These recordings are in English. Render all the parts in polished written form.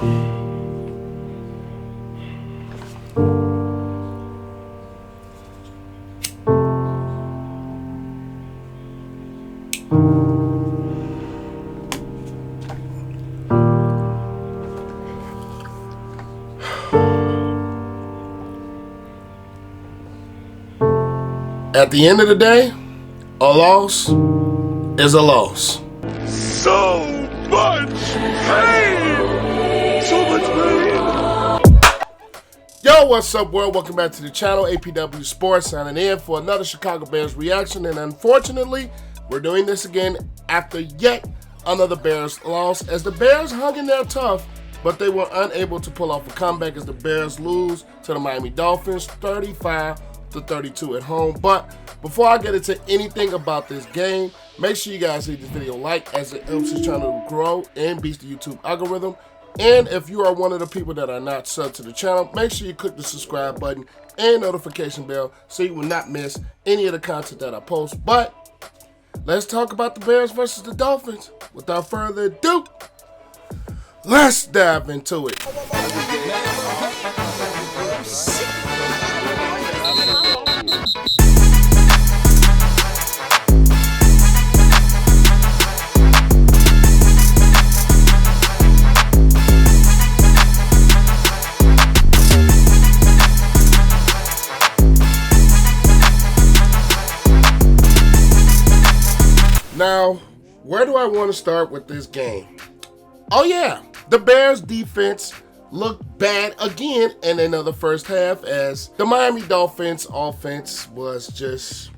At the end of the day, a loss is a loss. So much pain! So much pain! Yo, what's up, world? Welcome back to the channel. APW Sports signing in for another Chicago Bears reaction. And unfortunately, we're doing this again after yet another Bears loss, as the Bears hung in there tough, but they were unable to pull off a comeback as the Bears lose to the Miami Dolphins 35-32 at home. But before I get into anything about this game, make sure you guys leave this video a like, as it helps this channel to grow and beats the YouTube algorithm. And if you are one of the people that are not subbed to the channel, make sure you click the subscribe button and notification bell so you will not miss any of the content that I post. But let's talk about the Bears versus the Dolphins. Without further ado, let's dive into it. Now, where do I want to start with this game? Oh yeah, the Bears defense looked bad again in another first half, as the Miami Dolphins offense was just,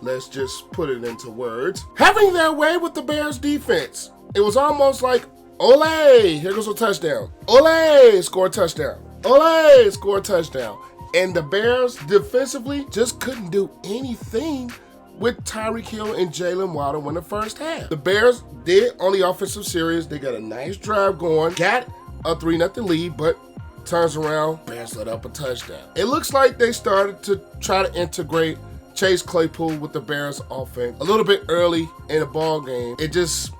let's just put it into words, having their way with the Bears defense. It was almost like, ole, here goes a touchdown. Ole, score a touchdown. Ole, score a touchdown. And the Bears defensively just couldn't do anything with Tyreek and Jalen Waddle in the first half. The Bears did on the offensive series. They got a nice drive going, got a 3-0 lead, but turns around, Bears let up a touchdown. It looks like they started to try to integrate Chase Claypool with the Bears offense a little bit early in the ball game. It just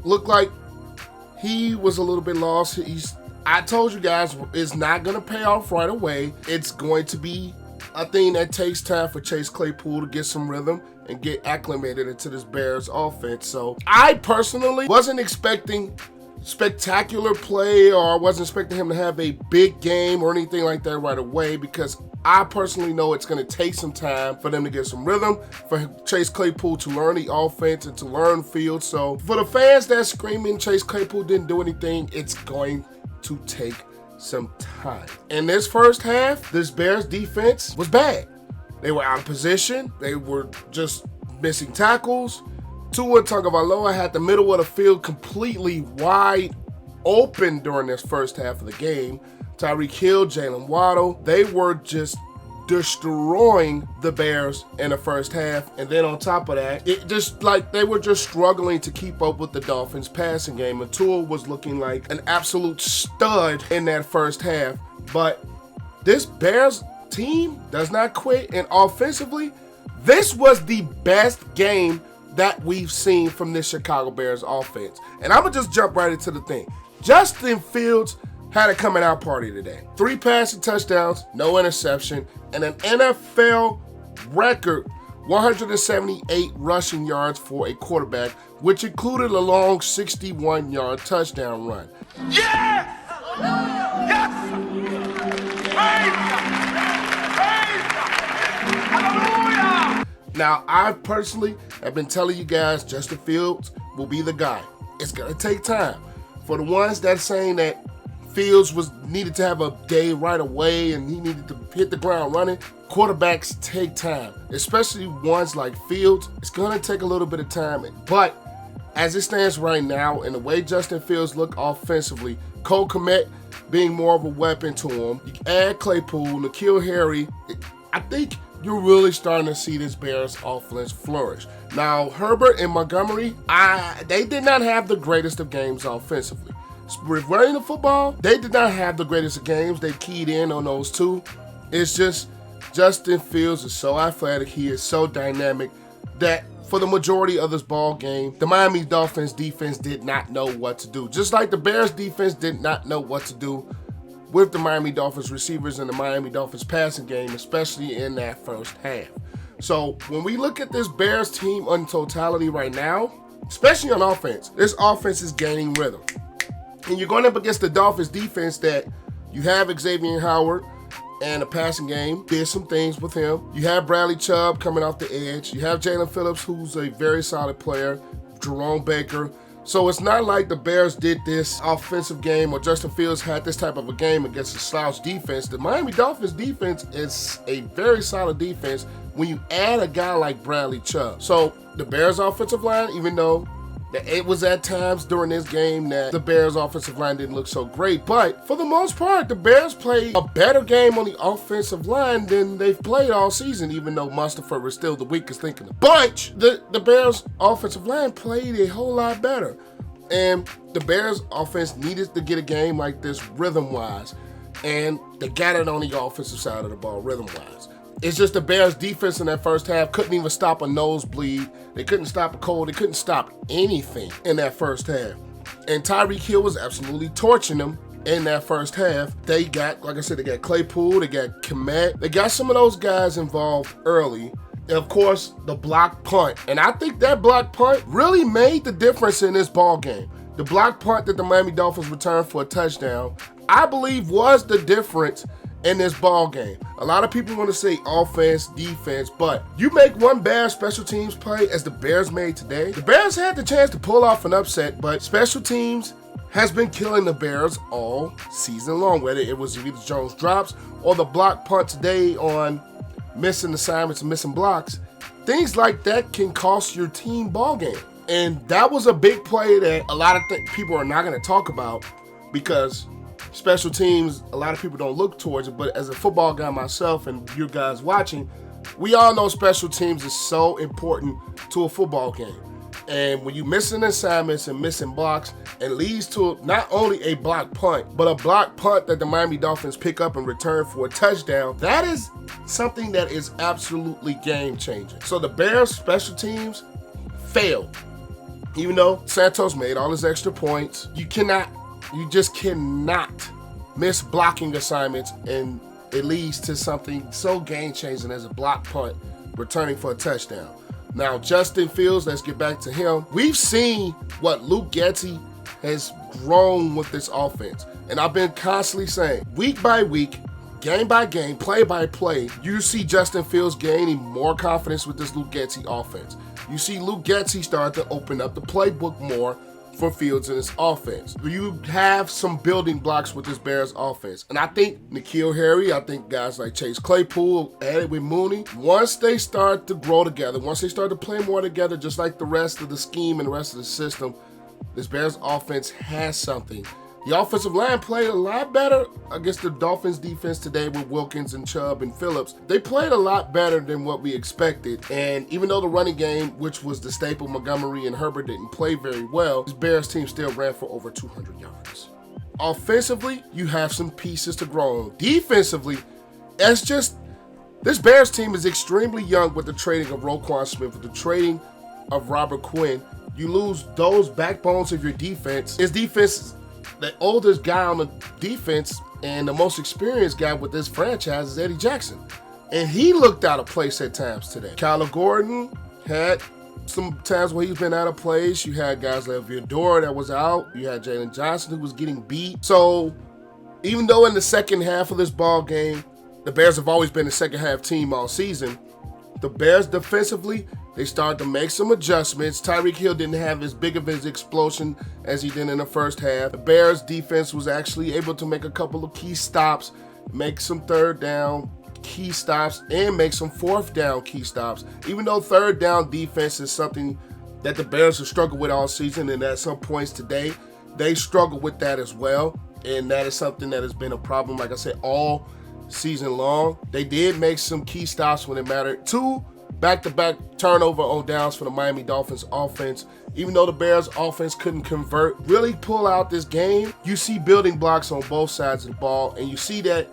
looked like he was a little bit lost. I told you guys, it's not gonna pay off right away. It's going to be a thing that takes time for Chase Claypool to get some rhythm and get acclimated into this Bears offense. So I personally wasn't expecting spectacular play, or I wasn't expecting him to have a big game or anything like that right away, because I personally know it's going to take some time for them to get some rhythm, for Chase Claypool to learn the offense and to learn field. So for the fans that's screaming Chase Claypool didn't do anything, it's going to take some time. In this first half, this Bears defense was bad. They were out of position. They were just missing tackles. Tagovailoa had the middle of the field completely wide open during this first half of the game. Tyreek, Jalen Waddle, they were just destroying the Bears in the first half. And then on top of that, it just like they were just struggling to keep up with the Dolphins passing game. And Tua was looking like an absolute stud in that first half. But this Bears team does not quit, and offensively, this was the best game that we've seen from this Chicago Bears offense. And I'm gonna just jump right into the thing. Justin Fields had a coming out party today. 3 passing touchdowns, no interception, and an NFL record 178 rushing yards for a quarterback, which included a long 61-yard touchdown run. Yes! Yes! Hallelujah! Now, I personally have been telling you guys Justin Fields will be the guy. It's gonna take time. For the ones that are saying that Fields needed to have a day right away and he needed to hit the ground running, quarterbacks take time, especially ones like Fields. It's gonna take a little bit of time, but as it stands right now, and the way Justin Fields look offensively, Kmet being more of a weapon to him, you add Claypool, N'Keal Harry, I think you're really starting to see this Bears offense flourish. Now, Herbert and Montgomery, they did not have the greatest of games offensively. With running the football, they did not have the greatest of games. They keyed in on those two. It's just Justin Fields is so athletic. He is so dynamic that for the majority of this ball game, the Miami Dolphins defense did not know what to do. Just like the Bears defense did not know what to do with the Miami Dolphins receivers and the Miami Dolphins passing game, especially in that first half. So when we look at this Bears team in totality right now, especially on offense, this offense is gaining rhythm. And you're going up against the Dolphins defense that you have Xavier Howard, and the passing game did some things with him. You have Bradley Chubb coming off the edge. You have Jalen Phillips, who's a very solid player, Jerome Baker. So it's not like the Bears did this offensive game or Justin Fields had this type of a game against a slouch defense. The Miami Dolphins defense is a very solid defense when you add a guy like Bradley Chubb. So the Bears offensive line, even though it was at times during this game that the Bears offensive line didn't look so great, but for the most part, the Bears played a better game on the offensive line than they've played all season, even though Mustipher was still the weakest link in the bunch. The Bears offensive line played a whole lot better. And the Bears offense needed to get a game like this rhythm-wise, and they got it on the offensive side of the ball rhythm-wise. It's just the Bears defense in that first half couldn't even stop a nosebleed. They couldn't stop a cold. They couldn't stop anything in that first half. And Tyreek Hill was absolutely torching them in that first half. They got, like I said, they got Claypool, they got Kmet. They got some of those guys involved early. And of course, the block punt. And I think that block punt really made the difference in this ball game. The block punt that the Miami Dolphins returned for a touchdown, I believe was the difference in this ball game. A lot of people want to say offense, defense, but you make one bad special teams play as the Bears made today. The Bears had the chance to pull off an upset, but special teams has been killing the Bears all season long, whether it was either Jones drops or the block punt today on missing assignments and missing blocks. Things like that can cost your team ball game. And that was a big play that a lot of people are not going to talk about because special teams, a lot of people don't look towards it, but as a football guy myself and you guys watching, we all know special teams is so important to a football game. And when you missing assignments and missing blocks, it leads to not only a block punt, but a block punt that the Miami Dolphins pick up and return for a touchdown. That is something that is absolutely game-changing. So the Bears special teams failed. Even though Santos made all his extra points, you just cannot miss blocking assignments, and it leads to something so game-changing as a block punt returning for a touchdown. Now, Justin Fields, let's get back to him. We've seen what Luke Getsy has grown with this offense, and I've been constantly saying, week by week, game by game, play by play, you see Justin Fields gaining more confidence with this Luke Getsy offense. You see Luke Getsy start to open up the playbook more for Fields in his offense. You have some building blocks with this Bears offense. And I think N'Keal Harry, I think guys like Chase Claypool, added with Mooney, once they start to grow together, once they start to play more together, just like the rest of the scheme and the rest of the system, this Bears offense has something. The offensive line played a lot better against the Dolphins defense today with Wilkins and Chubb and Phillips. They played a lot better than what we expected. And even though the running game, which was the staple, Montgomery and Herbert didn't play very well, this Bears team still ran for over 200 yards. Offensively, you have some pieces to grow on. Defensively, it's just, this Bears team is extremely young with the trading of Roquan Smith, with the trading of Robert Quinn. You lose those backbones of your defense. His defense, the oldest guy on the defense and the most experienced guy with this franchise is Eddie Jackson. And he looked out of place at times today. Kyler Gordon had some times where he's been out of place. You had guys like Vildor that was out. You had Jalen Johnson who was getting beat. So even though in the second half of this ball game, the Bears have always been a second half team all season, the Bears defensively, they started to make some adjustments. Tyreek Hill didn't have as big of his explosion as he did in the first half. The Bears defense was actually able to make a couple of key stops, make some third down key stops, and make some fourth down key stops. Even though third down defense is something that the Bears have struggled with all season, and at some points today, they struggle with that as well. And that is something that has been a problem, like I said, all season long. They did make some key stops when it mattered. 2 back-to-back turnover on downs for the Miami Dolphins offense. Even though the Bears offense couldn't convert, really pull out this game, you see building blocks on both sides of the ball, and you see that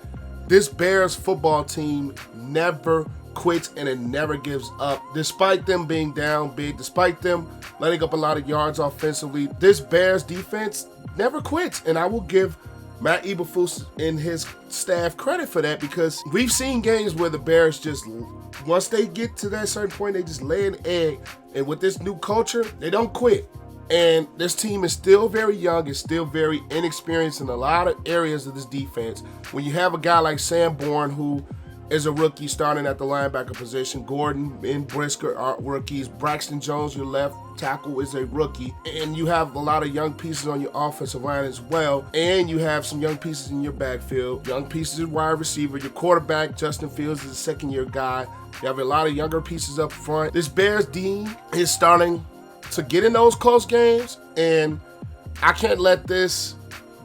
this Bears football team never quits and it never gives up. Despite them being down big, despite them letting up a lot of yards offensively, this Bears defense never quits. And I will give Matt Eberflus and his staff credit for that, because we've seen games where the Bears just, once they get to that certain point, they just lay an egg. And with this new culture, they don't quit. And this team is still very young, it's still very inexperienced in a lot of areas of this defense. When you have a guy like Sam Bourne, who is a rookie starting at the linebacker position, Gordon and Brisker are rookies, Braxton Jones, your left tackle, is a rookie, and you have a lot of young pieces on your offensive line as well, and you have some young pieces in your backfield, young pieces at wide receiver, your quarterback, Justin Fields, is a second-year guy. You have a lot of younger pieces up front. This Bears team is starting to get in those close games, and I can't let this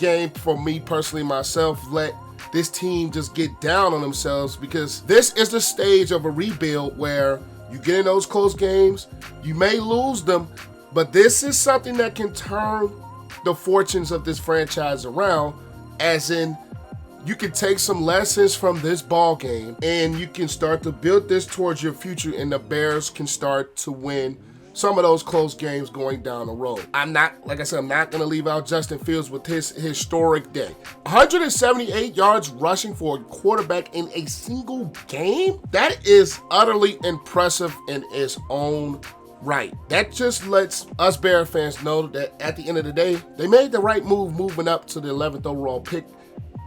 game, for me personally, myself, let this team just get down on themselves, because this is the stage of a rebuild where you get in those close games, you may lose them, but this is something that can turn the fortunes of this franchise around, as in you can take some lessons from this ball game and you can start to build this towards your future, and the Bears can start to win some of those close games going down the road. I'm not, like I said, I'm not going to leave out Justin Fields with his historic day. 178 yards rushing for a quarterback in a single game? That is utterly impressive in its own right. That just lets us Bear fans know that at the end of the day, they made the right move moving up to the 11th overall pick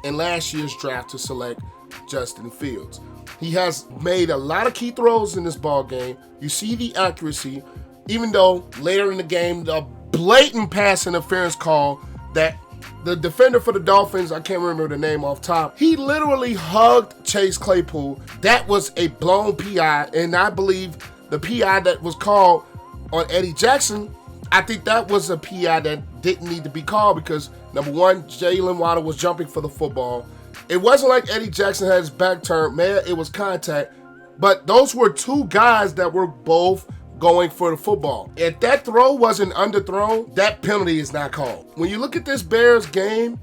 in last year's draft to select Justin Fields. He has made a lot of key throws in this ball game. You see the accuracy, even though later in the game, the blatant pass interference call that the defender for the Dolphins, I can't remember the name off top, he literally hugged Chase Claypool. That was a blown PI, and I believe the PI that was called on Eddie Jackson, I think that was a PI that didn't need to be called, because number one, Jalen Waddle was jumping for the football. It wasn't like Eddie Jackson had his back turned, man, it was contact. But those were two guys that were both going for the football. If that throw wasn't underthrown, that penalty is not called. When you look at this Bears game,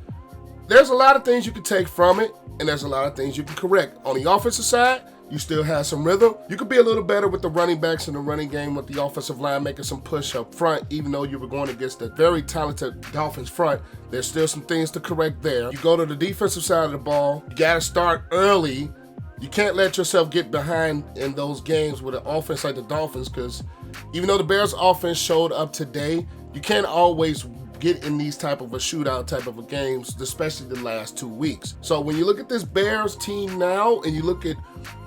there's a lot of things you can take from it, and there's a lot of things you can correct. On the offensive side, you still have some rhythm. You could be a little better with the running backs in the running game, with the offensive line making some push up front, even though you were going against the very talented Dolphins front. There's still some things to correct there. You go to the defensive side of the ball, you got to start early. You can't let yourself get behind in those games with an offense like the Dolphins, because even though the Bears offense showed up today, you can't always get in these type of a shootout type of a games, especially the last 2 weeks. So when you look at this Bears team now and you look at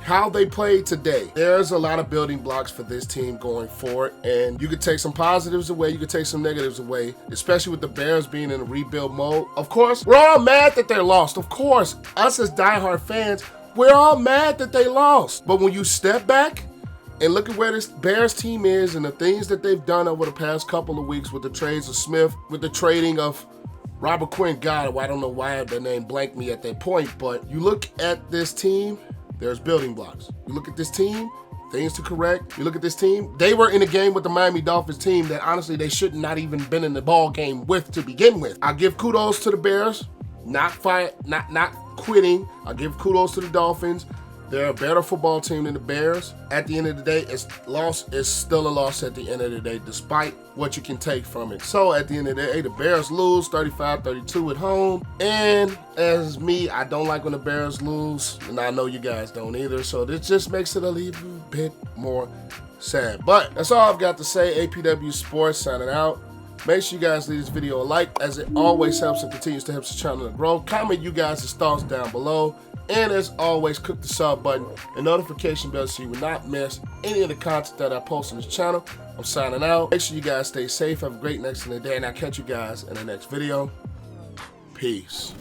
how they played today, there's a lot of building blocks for this team going forward, and you could take some positives away, you could take some negatives away, especially with the Bears being in a rebuild mode. Of course, we're all mad that they're lost. Of course, us as diehard fans, we're all mad that they lost. But when you step back and look at where this Bears team is and the things that they've done over the past couple of weeks with the trades of Smith, with the trading of Robert Quinn, God, I don't know why the name blanked me at that point, but you look at this team, there's building blocks. You look at this team, things to correct. You look at this team, they were in a game with the Miami Dolphins team that honestly they should not even been in the ball game with to begin with. I give kudos to the Bears, not quitting. I give kudos to the Dolphins. They're a better football team than the Bears. At the end of the day, it's still a loss at the end of the day, despite what you can take from it. So at the end of the day, the Bears lose 35-32 at home. And as me, I don't like when the Bears lose, and I know you guys don't either. So this just makes it a little bit more sad. But that's all I've got to say. APW Sports signing out. Make sure you guys leave this video a like, as it always helps and continues to help the channel to grow. Comment you guys' thoughts down below. And as always, click the sub button and notification bell so you will not miss any of the content that I post on this channel. I'm signing out. Make sure you guys stay safe. Have a great next day, and I'll catch you guys in the next video. Peace.